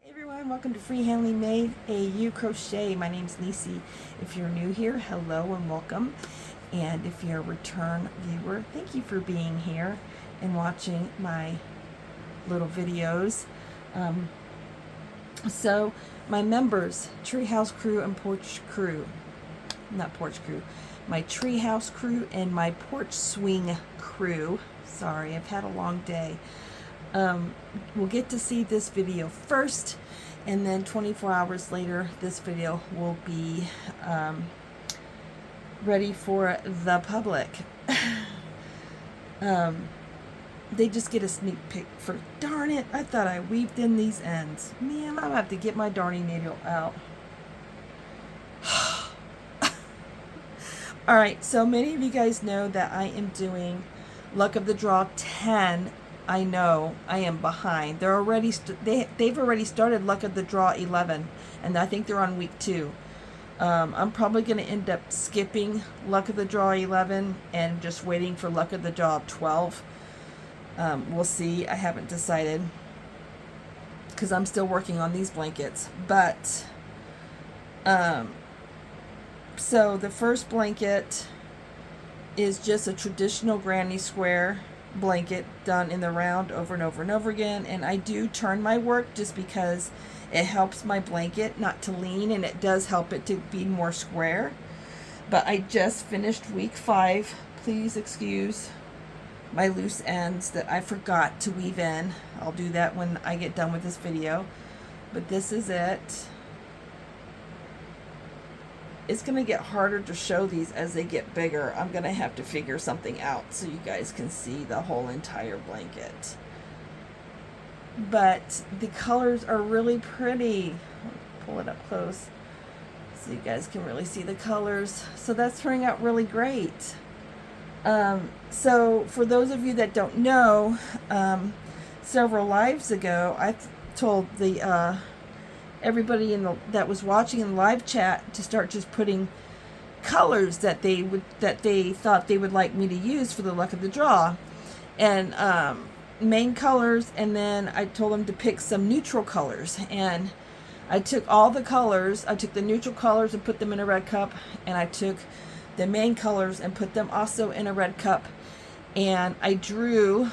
Hey everyone, welcome to Freehandly Made, AU Crochet. My name's Niese. If you're new here, hello and welcome. And if you're a return viewer, thank you for being here and watching my little videos. So my members, Treehouse Crew and Porch Crew, not Porch Crew, my Treehouse Crew and my Porch Swing Crew. Sorry, I've had a long day. We'll get to see this video first, and then 24 hours later this video will be ready for the public. They just get a sneak peek for, darn it, I thought I weaved in these ends. Man, I'll have to get my darning needle out. Alright, so many of you guys know that I am doing Luck of the Draw 10. I know I am behind. They're already they've already started Luck of the Draw 11, and I think they're on week 2. I'm probably going to end up skipping Luck of the Draw 11 and just waiting for Luck of the Draw 12. We'll see. I haven't decided because I'm still working on these blankets. But so the first blanket is just a traditional granny square blanket done in the round over and over and over again, and I do turn my work just because it helps my blanket not to lean, and it does help it to be more square. But I just finished week 5. Please excuse my loose ends that I forgot to weave in. I'll do that when I get done with this video, but this is it. It's going to get harder to show these as they get bigger. I'm going to have to figure something out so you guys can see the whole entire blanket. But the colors are really pretty. I'll pull it up close so you guys can really see the colors. So that's turning out really great. So for those of you that don't know, several lives ago I told the everybody that was watching in the live chat to start just putting colors that they thought they would like me to use for the Luck of the Draw, and main colors, and then I told them to pick some neutral colors, and I took all the colors. I took the neutral colors and put them in a red cup, and I took the main colors and put them also in a red cup, and I drew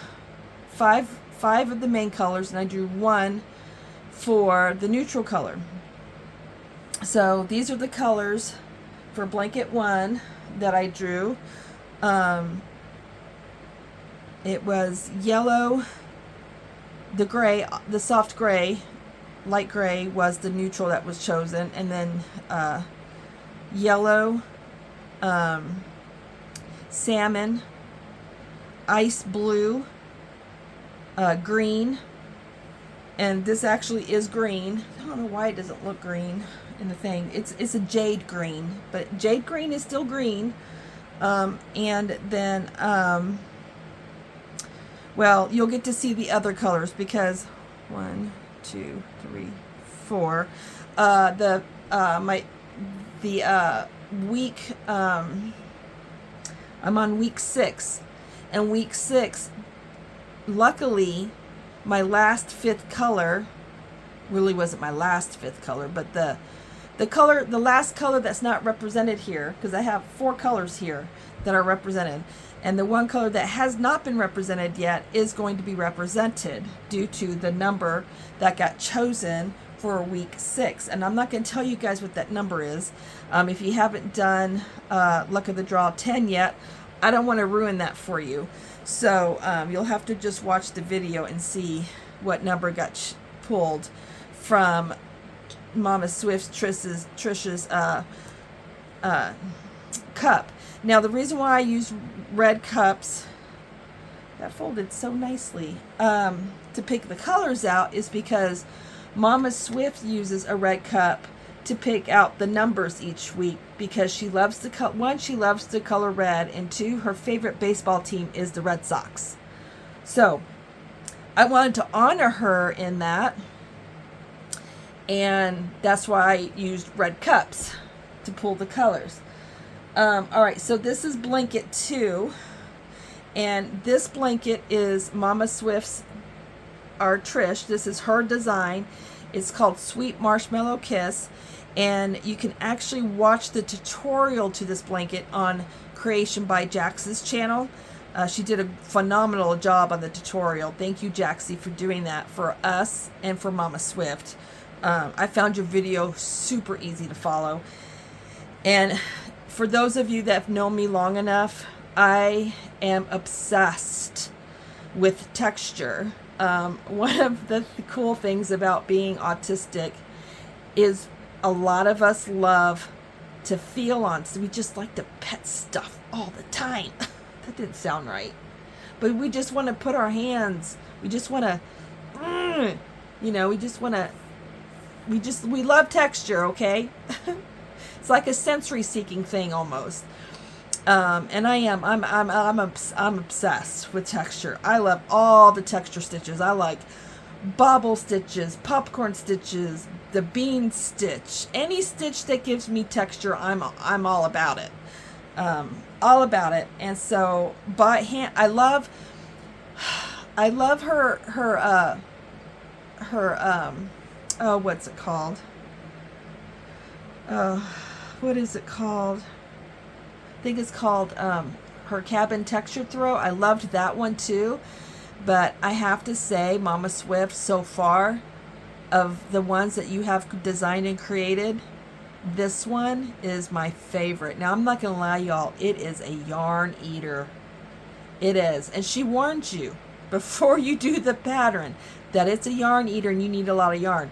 five of the main colors, and I drew 1 for the neutral color. So these are the colors for blanket 1 that I drew. It was yellow, the gray, the soft gray, light gray was the neutral that was chosen, and then yellow, salmon, ice blue, green, and this actually is green. I don't know why it doesn't look green in the thing. It's a jade green, but jade green is still green. And then, well, you'll get to see the other colors because 1, 2, 3, 4. Week, I'm on week 6, and week 6, luckily, my last 5th color really wasn't my last 5th color, but the last color that's not represented here, because I have 4 colors here that are represented, and the one color that has not been represented yet is going to be represented due to the number that got chosen for week 6. And I'm not going to tell you guys what that number is. If you haven't done Luck of the Draw 10 yet, I don't want to ruin that for you. So you'll have to just watch the video and see what number got pulled from MommaSwift Tricia's cup. Now the reason why I use red cups, that folded so nicely, to pick the colors out is because MommaSwift uses a red cup to pick out the numbers each week, because she loves to she loves to color red, and 2, her favorite baseball team is the Red Sox. So I wanted to honor her in that, and that's why I used red cups to pull the colors. All right, so this is blanket 2, and this blanket is MommaSwift's, our Trish. This is her design, It's called Sweet Marshmallow Kiss, and you can actually watch the tutorial to this blanket on Creation by Jax's channel. She did a phenomenal job on the tutorial. Thank you, Jaxie, for doing that for us and for MommaSwift. I found your video super easy to follow. And for those of you that have known me long enough, I am obsessed with texture. One of the cool things about being autistic is a lot of us love to feel on. So we just like to pet stuff all the time. That didn't sound right. But we just want to put our hands, we just want to, you know, we love texture, okay? It's like a sensory seeking thing almost. And I'm obsessed with texture. I love all the texture stitches. I like bobble stitches, popcorn stitches, the bean stitch, any stitch that gives me texture, I'm all about it. All about it. And so by hand, I love her oh, what's it called? What is it called? I think it's called her cabin texture throw. I loved that one too. But I have to say, MommaSwift, so far, of the ones that you have designed and created, this one is my favorite. Now, I'm not going to lie, y'all. It is a yarn eater. It is. And she warns you before you do the pattern that it's a yarn eater and you need a lot of yarn.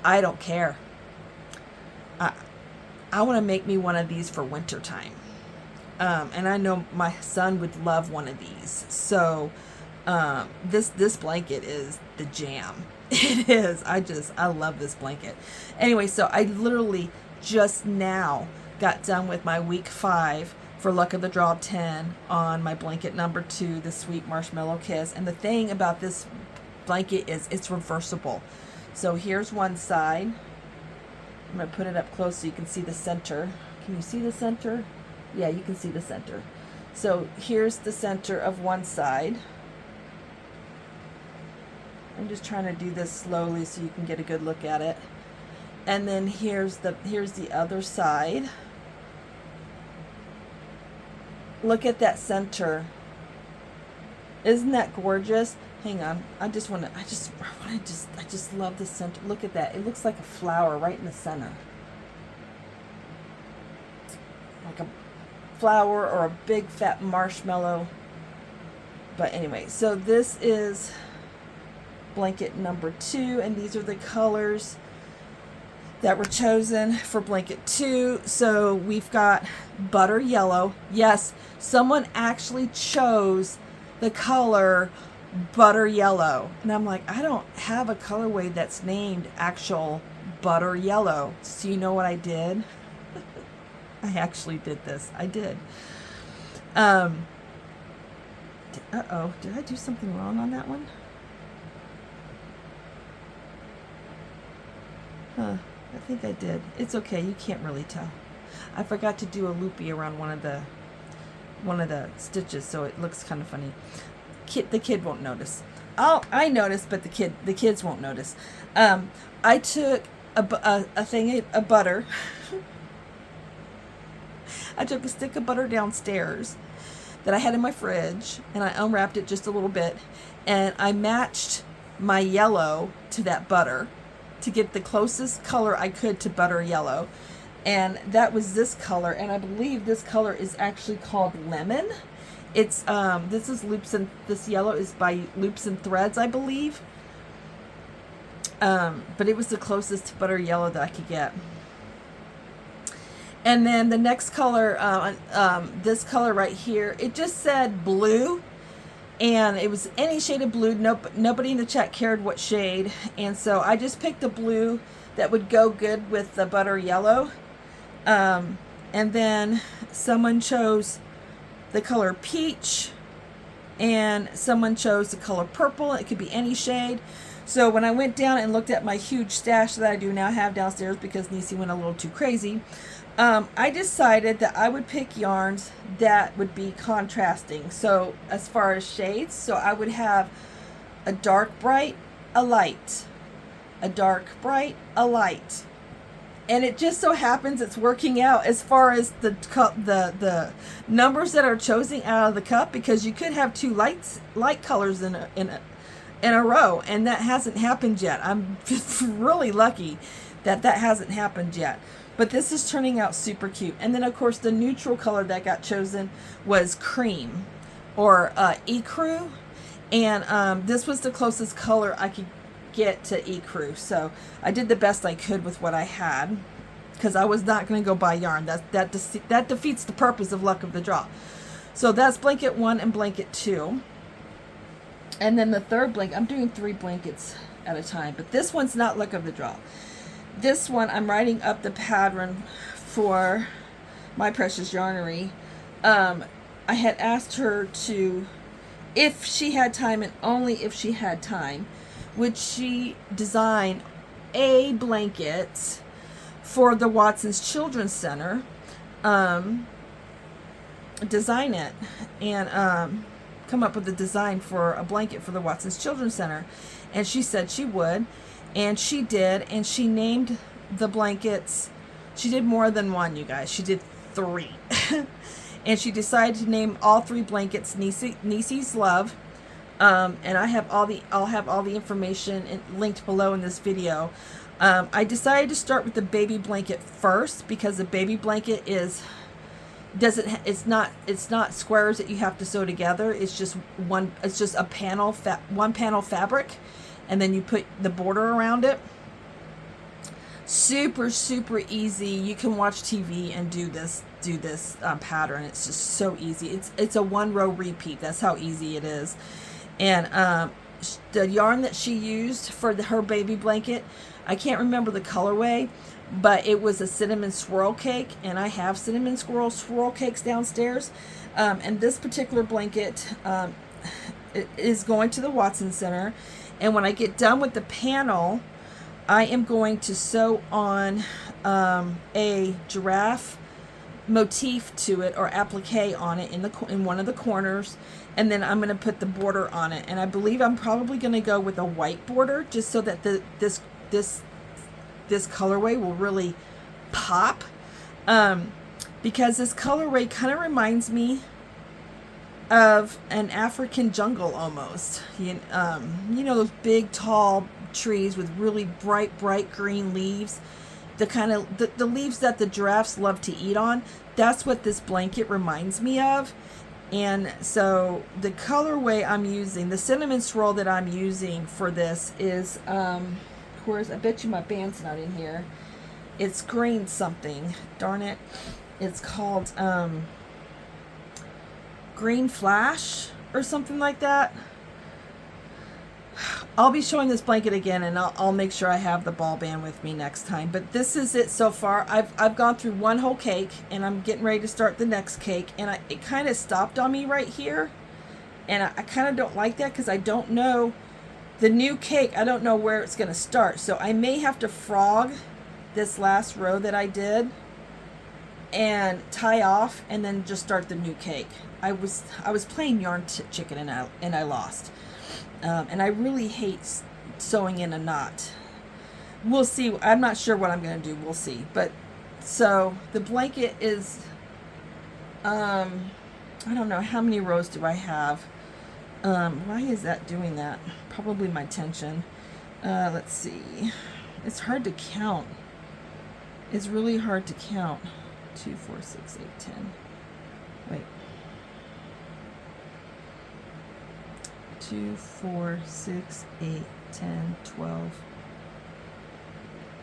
I don't care. I want to make me one of these for winter time. And I know my son would love one of these. So this blanket is the jam. It is. I love this blanket. Anyway, so I literally just now got done with my week 5 for Luck of the Draw 10 on my blanket number 2, the Sweet Marshmallow Kiss. And the thing about this blanket is it's reversible. So here's one side. I'm going to put it up close so you can see the center. Can you see the center? Yeah, you can see the center. So here's the center of one side. I'm just trying to do this slowly so you can get a good look at it. And then here's the other side. Look at that center. Isn't that gorgeous? Hang on. I just love the center. Look at that. It looks like a flower right in the center. Like a flower or a big fat marshmallow. But anyway, so this is blanket number 2, and these are the colors that were chosen for blanket 2. So we've got butter yellow. Yes, someone actually chose the color butter yellow, and I'm like, I don't have a colorway that's named actual butter yellow. So you know what I did? I actually did this. I did. Uh-oh, did I do something wrong on that one? Huh, I think I did. It's okay, you can't really tell. I forgot to do a loopy around one of the stitches, so it looks kind of funny. The kid won't notice. I notice, but the kids won't notice. I took a thing of butter. I took a stick of butter downstairs that I had in my fridge, and I unwrapped it just a little bit, and I matched my yellow to that butter to get the closest color I could to butter yellow. And that was this color, and I believe this color is actually called lemon. It's this yellow is by Loops and Threads, I believe. But it was the closest to butter yellow that I could get. And then the next color, this color right here, it just said blue, and it was any shade of blue. Nobody in the chat cared what shade, and so I just picked a blue that would go good with the butter yellow. And then someone chose the color peach, and someone chose the color purple. It could be any shade. So when I went down and looked at my huge stash that I do now have downstairs because Niese went a little too crazy, I decided that I would pick yarns that would be contrasting. So as far as shades, so I would have a dark bright, a light, a dark, bright, a light. And it just so happens it's working out as far as the numbers that are chosen out of the cup, because you could have two light colors in a row, and that hasn't happened yet. I'm just really lucky that hasn't happened yet. But this is turning out super cute. And then of course the neutral color that got chosen was cream, or ecru, and this was the closest color I could get to ecru, so I did the best I could with what I had, because I was not going to go buy yarn. That defeats the purpose of luck of the draw. So that's blanket 1 and blanket 2, and then the third blanket, I'm doing 3 blankets at a time, but this one's not luck of the draw. This one I'm writing up the pattern for My Precious Yarnery. I had asked her to, if she had time, and only if she had time, would she design a blanket for the Watson's Children's Center, design it, and come up with a design for a blanket for the Watson's Children's Center. And she said she would, and she did, and she named the blankets. She did more than one, you guys. She did 3. And she decided to name all 3 blankets Niese's Love. And I'll have all the information linked below in this video. I decided to start with the baby blanket first, because the baby blanket it's not squares that you have to sew together. It's just one panel fabric, and then you put the border around it. Super easy. You can watch TV and do this pattern. It's just so easy. It's a 1 row repeat. That's how easy it is. And the yarn that she used for her baby blanket, I can't remember the colorway, but it was a cinnamon swirl cake, and I have cinnamon swirl cakes downstairs. And this particular blanket is going to the Watson Center, and when I get done with the panel, I am going to sew on a giraffe motif to it, or applique on it in one of the corners, and then I'm going to put the border on it. And I believe I'm probably going to go with a white border, just so that this colorway will really pop, because this colorway kind of reminds me of an African jungle almost. You know those big tall trees with really bright green leaves, the leaves that the giraffes love to eat on. That's what this blanket reminds me of. And so the colorway I'm using, the cinnamon swirl that I'm using for this is, of course, I bet you my band's not in here. It's green something. Darn it. It's called Green Flash or something like that. I'll be showing this blanket again, and I'll make sure I have the ball band with me next time. But this is it so far. I've gone through one whole cake, and I'm getting ready to start the next cake, and it kind of stopped on me right here, and I kind of don't like that, because I don't know the new cake. I don't know where it's going to start, so I may have to frog this last row that I did and tie off, and then just start the new cake. I was playing yarn chicken, and I lost. And I really hate sewing in a knot. We'll see. I'm not sure what I'm going to do. We'll see. But so the blanket is, I don't know, how many rows do I have? Why is that doing that? Probably my tension. Let's see. It's hard to count. It's really hard to count. 2, 4, 6, 8, 10. Wait. 2, 4, 6, 8, 10, 12.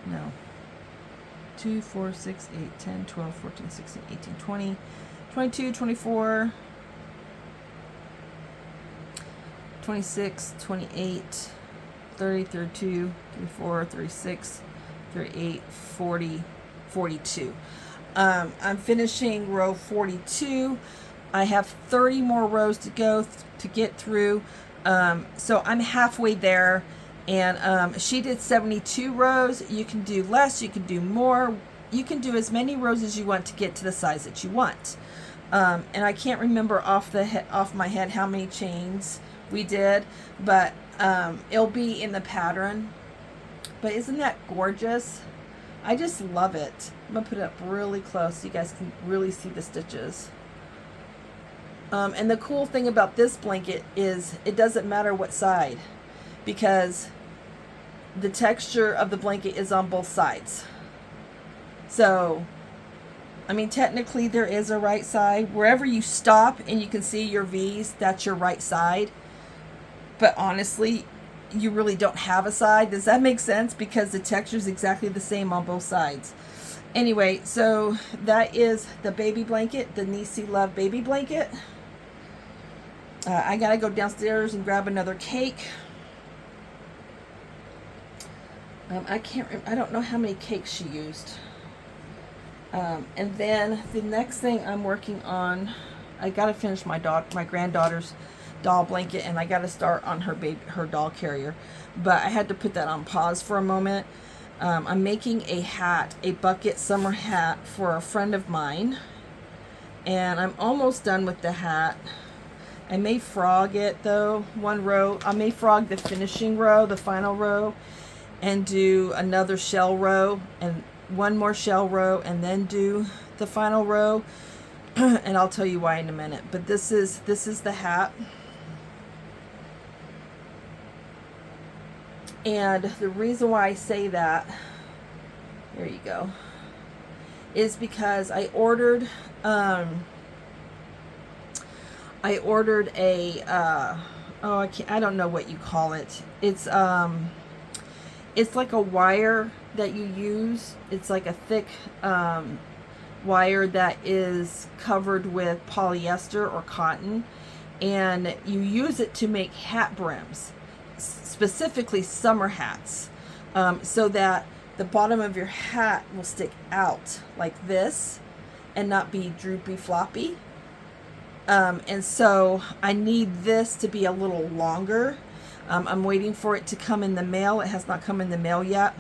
No. 2, 4, 6, 8, 10, 12, 14, 16, 18, 20, 22, 24, 26, 28, 30, 32, 34, 36, 38, 40, 42. I'm finishing row 42. I have 30 more rows to go to get through. So I'm halfway there, and she did 72 rows. You can do less, you can do more. You can do as many rows as you want to get to the size that you want. And I can't remember off my head how many chains we did, but it'll be in the pattern. But isn't that gorgeous? I just love it. I'm going to put it up really close so you guys can really see the stitches. And the cool thing about this blanket is it doesn't matter what side, because the texture of the blanket is on both sides. So, I mean, technically there is a right side. Wherever you stop and you can see your V's, that's your right side. But honestly, you really don't have a side. Does that make sense? Because the texture is exactly the same on both sides. Anyway, so that is the baby blanket, the Niese Love Baby Blanket. I gotta go downstairs and grab another cake. I don't know how many cakes she used. And then the next thing I'm working on, I gotta finish my granddaughter's doll blanket, and I gotta start on her doll carrier. But I had to put that on pause for a moment. I'm making a hat, a bucket summer hat for a friend of mine, and I'm almost done with the hat. I may frog it though, one row. I may frog the finishing row, the final row, and do another shell row and one more shell row, and then do the final row. And I'll tell you why in a minute. But this is the hat. And the reason why I say that, there you go, is because I ordered a I don't know what you call it. It's like a wire that you use. It's like a thick wire that is covered with polyester or cotton, and you use it to make hat brims, specifically summer hats, so that the bottom of your hat will stick out like this and not be droopy floppy. And so I need this to be a little longer. I'm waiting for it to come in the mail. It has not come in the mail yet.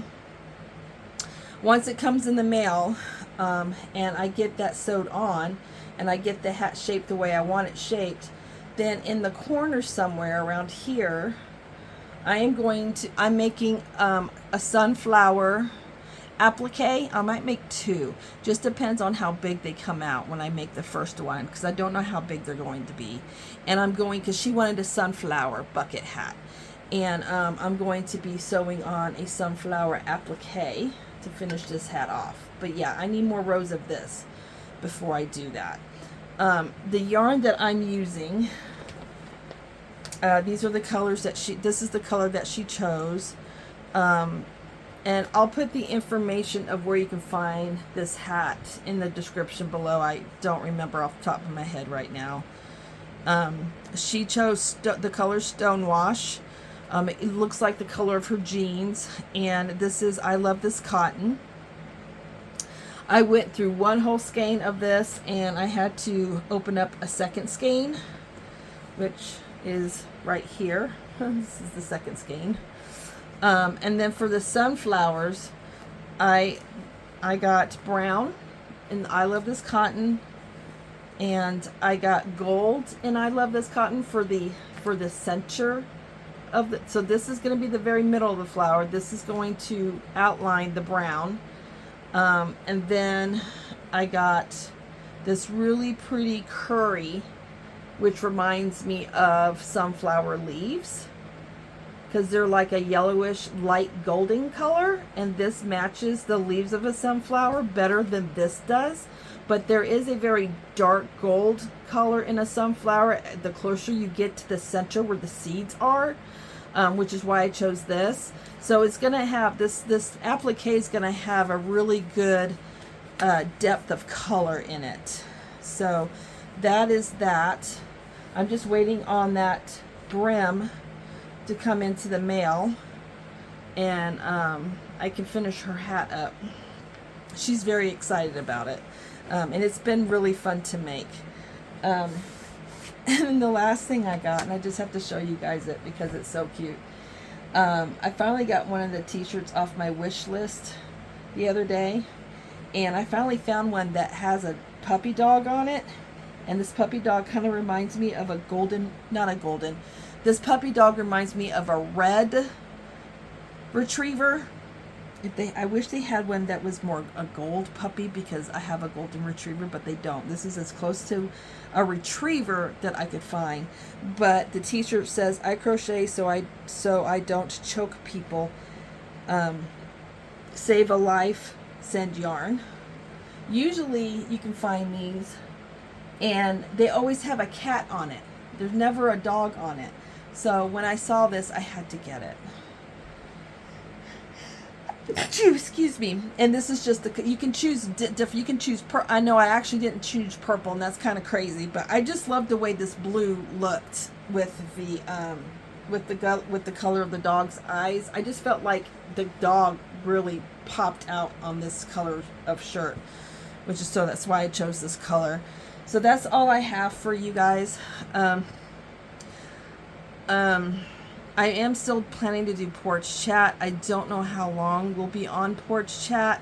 Once it comes in the mail, and I get that sewed on, and I get the hat shaped the way I want it shaped, then in the corner somewhere around here, I'm making a sunflower applique. I might make two. Just depends on how big they come out when I make the first one, because I don't know how big they're going to be. And because she wanted a sunflower bucket hat. And I'm going to be sewing on a sunflower applique to finish this hat off. But yeah, I need more rows of this before I do that. The yarn that I'm using, these are the colors that this is the color that she chose. And I'll put the information of where you can find this hat in the description below. I don't remember off the top of my head right now. She chose the color Stonewash. It looks like the color of her jeans. And this is I Love This Cotton. I went through one whole skein of this, and I had to open up a second skein, which is right here. This is the second skein. And then for the sunflowers, I got brown and I Love This Cotton, and I got gold and I Love This Cotton for the center of the, so this is going to be the very middle of the flower. This is going to outline the brown. And then I got this really pretty curry, which reminds me of sunflower leaves, because they're like a yellowish light golden color, and this matches the leaves of a sunflower better than this does. But there is a very dark gold color in a sunflower the closer you get to the center where the seeds are, which is why I chose this. So it's going to have this applique is going to have a really good depth of color in it. So that is that. I'm just waiting on that brim to come into the mail, and I can finish her hat up. She's very excited about it, and it's been really fun to make. And then the last thing I got, and I just have to show you guys it because it's so cute. I finally got one of the t-shirts off my wish list the other day, and I finally found one that has a puppy dog on it, and this puppy dog kind of reminds me of this puppy dog reminds me of a red retriever, I wish they had one that was more a gold puppy, because I have a golden retriever, but they don't. This is as close to a retriever that I could find. But the t-shirt says, I crochet so I don't choke people. Save a life, send yarn. Usually you can find these and they always have a cat on it. There's never a dog on it. So when I saw this, I had to get it. Excuse me. And this is just you can choose different. You can choose. I know I actually didn't choose purple, and that's kind of crazy. But I just love the way this blue looked with the color of the dog's eyes. I just felt like the dog really popped out on this color of shirt, which is so that's why I chose this color. So that's all I have for you guys. I am still planning to do porch chat. I don't know how long we'll be on porch chat.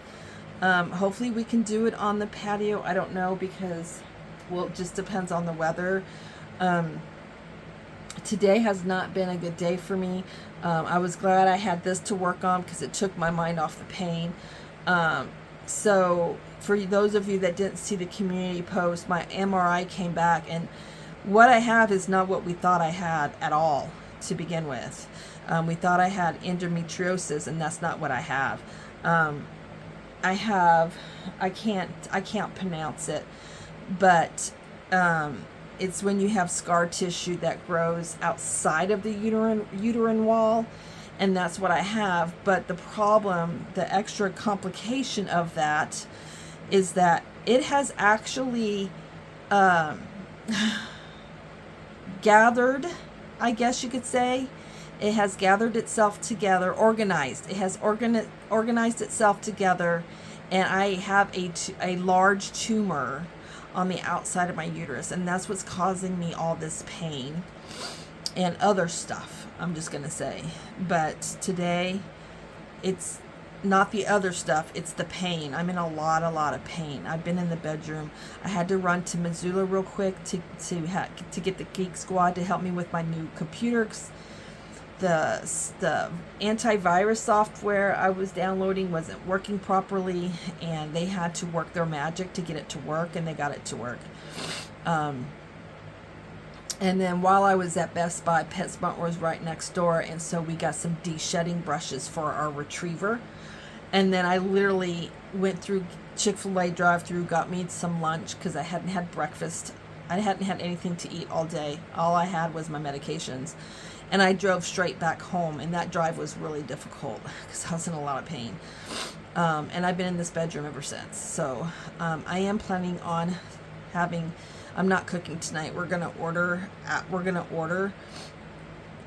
Hopefully we can do it on the patio. I don't know, because, well, it just depends on the weather. Today has not been a good day for me. I was glad I had this to work on because it took my mind off the pain. So for those of you that didn't see the community post, my MRI came back, and what I have is not what we thought I had at all to begin with. We thought I had endometriosis, and that's not what I have. I can't pronounce it, but it's when you have scar tissue that grows outside of the uterine wall, and that's what I have. But the problem, the extra complication of that is that it has actually gathered, I guess you could say. It has gathered itself together, organized. It has organized itself together, and I have a large tumor on the outside of my uterus, and that's what's causing me all this pain and other stuff, I'm just going to say. But today, it's not the other stuff, it's the pain. I'm in a lot of pain. I've been in the bedroom. I had to run to Missoula real quick to get the Geek Squad to help me with my new computer. The antivirus software I was downloading wasn't working properly, and they had to work their magic to get it to work, and they got it to work. And then while I was at Best Buy, PetSmart was right next door, and so we got some de-shedding brushes for our retriever. And then I literally went through Chick-fil-A drive-thru, got me some lunch because I hadn't had breakfast. I hadn't had anything to eat all day. All I had was my medications. And I drove straight back home, and that drive was really difficult because I was in a lot of pain. And I've been in this bedroom ever since. So I am planning on I'm not cooking tonight. We're gonna order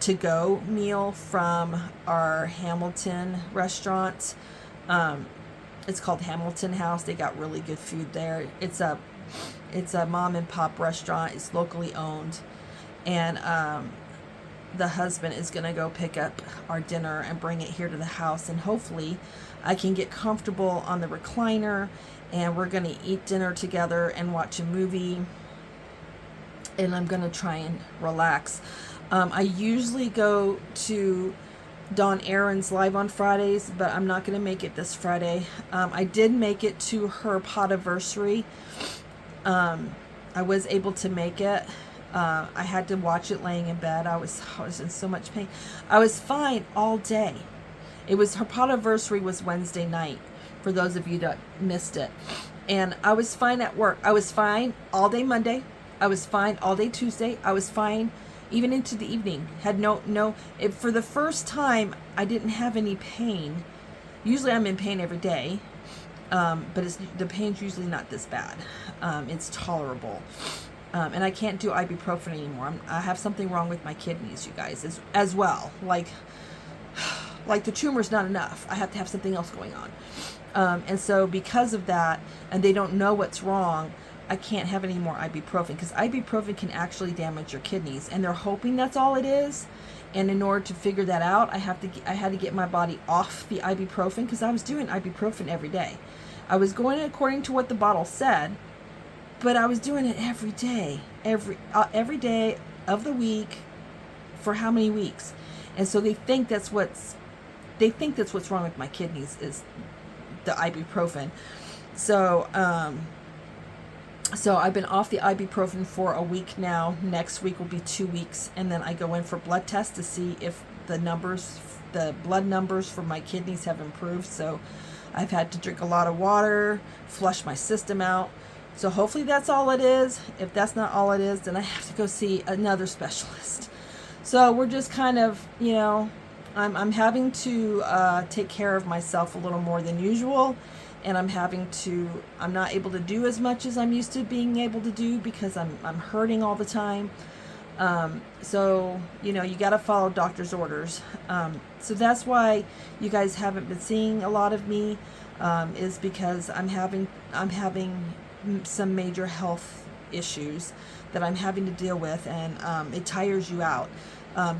to-go meal from our Hamilton restaurant. It's called Hamilton House. They got really good food there. It's a mom and pop restaurant. It's locally owned, and the husband is gonna go pick up our dinner and bring it here to the house, and hopefully I can get comfortable on the recliner, and we're gonna eat dinner together and watch a movie, and I'm gonna try and relax. I usually go to Dawn Aaron's live on Fridays, but I'm not going to make it this Friday. I did make it to her podiversary. I was able to make it. I had to watch it laying in bed. I was in so much pain. I was fine all day. Her podiversary was Wednesday night, for those of you that missed it. And I was fine at work. I was fine all day Monday. I was fine all day Tuesday. I was fine even into the evening. Had for the first time, I didn't have any pain. Usually I'm in pain every day, but the pain's usually not this bad. It's tolerable. And I can't do ibuprofen anymore. I have something wrong with my kidneys, you guys, as well. Like the tumor's not enough. I have to have something else going on. And so because of that, and they don't know what's wrong, I can't have any more ibuprofen, because ibuprofen can actually damage your kidneys, and they're hoping that's all it is. And in order to figure that out, I had to get my body off the ibuprofen, because I was doing ibuprofen every day. I was going according to what the bottle said, but I was doing it every day, every day of the week, for how many weeks? And so they think that's what's they think that's what's wrong with my kidneys is the ibuprofen. So so I've been off the ibuprofen for a week now. Next week will be 2 weeks, and then I go in for blood tests to see if the blood numbers for my kidneys have improved. So I've had to drink a lot of water, flush my system out. So hopefully that's all it is. If that's not all it is, then I have to go see another specialist. So we're just kind of, you know, I'm having to take care of myself a little more than usual. And I'm not able to do as much as I'm used to being able to do because I'm hurting all the time. So, you know, you got to follow doctor's orders. So that's why you guys haven't been seeing a lot of me, is because I'm having some major health issues that I'm having to deal with, and it tires you out.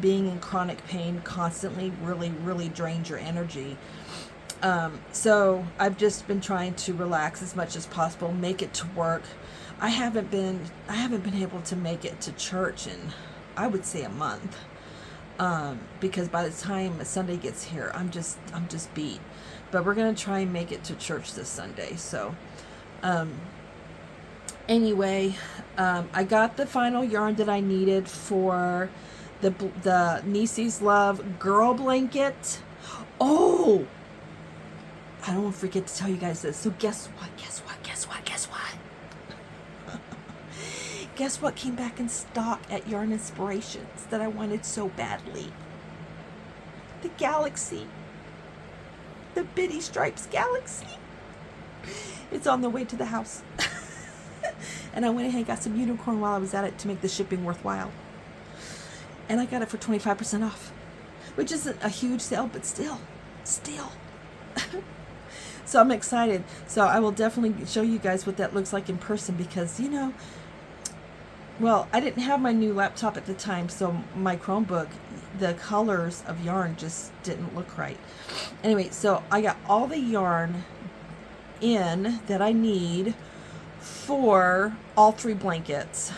Being in chronic pain constantly really drains your energy. So I've just been trying to relax as much as possible, make it to work. I haven't been able to make it to church in, I would say, a month. Because by the time Sunday gets here, I'm just beat. But we're going to try and make it to church this Sunday. So, anyway, I got the final yarn that I needed for the Niese Love Girl Blanket. Oh! I don't want to forget to tell you guys this. So guess what? Guess what came back in stock at Yarn Inspirations that I wanted so badly? The Galaxy. The Bitty Stripes Galaxy. It's on the way to the house. And I went ahead and got some unicorn while I was at it to make the shipping worthwhile. And I got it for 25% off. Which isn't a huge sale, but still. So I'm excited. So I will definitely show you guys what that looks like in person because, you know, well, I didn't have my new laptop at the time, so my Chromebook, the colors of yarn just didn't look right. Anyway, so I got all the yarn in that I need for all 3 blankets.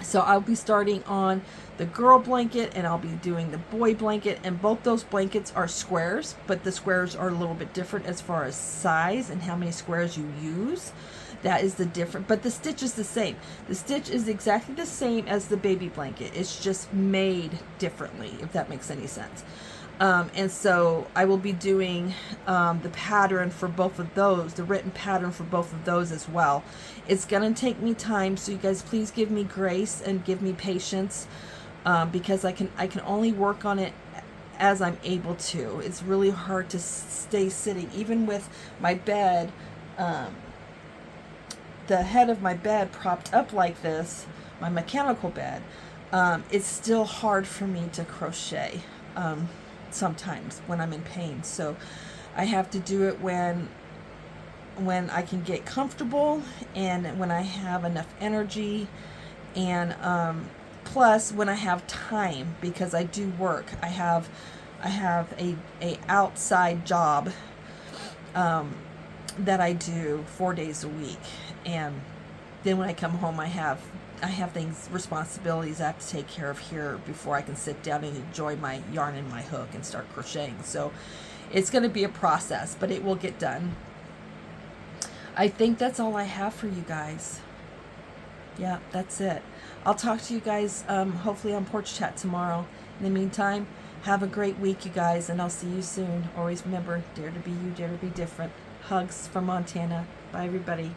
So I'll be starting on the girl blanket, and I'll be doing the boy blanket, and both those blankets are squares, but the squares are a little bit different as far as size and how many squares you use. That is the different, but the stitch is the same. The stitch is exactly the same as the baby blanket. It's just made differently, if that makes any sense. And so I will be doing the pattern for both of those, the written pattern for both of those as well. It's going to take me time, so you guys please give me grace and give me patience, because I can only work on it as I'm able to. It's really hard to stay sitting, even with my bed, the head of my bed propped up like this, my mechanical bed. It's still hard for me to crochet. Sometimes when I'm in pain, so I have to do it when I can get comfortable and when I have enough energy, and plus when I have time, because I do work. I have a outside job that I do 4 days a week, and then when I come home I have things, responsibilities I have to take care of here before I can sit down and enjoy my yarn and my hook and start crocheting. So it's going to be a process, but it will get done. I think that's all I have for you guys. Yeah, that's it. I'll talk to you guys hopefully on Porch Chat tomorrow. In the meantime, have a great week, you guys, and I'll see you soon. Always remember, dare to be you, dare to be different. Hugs from Montana. Bye, everybody.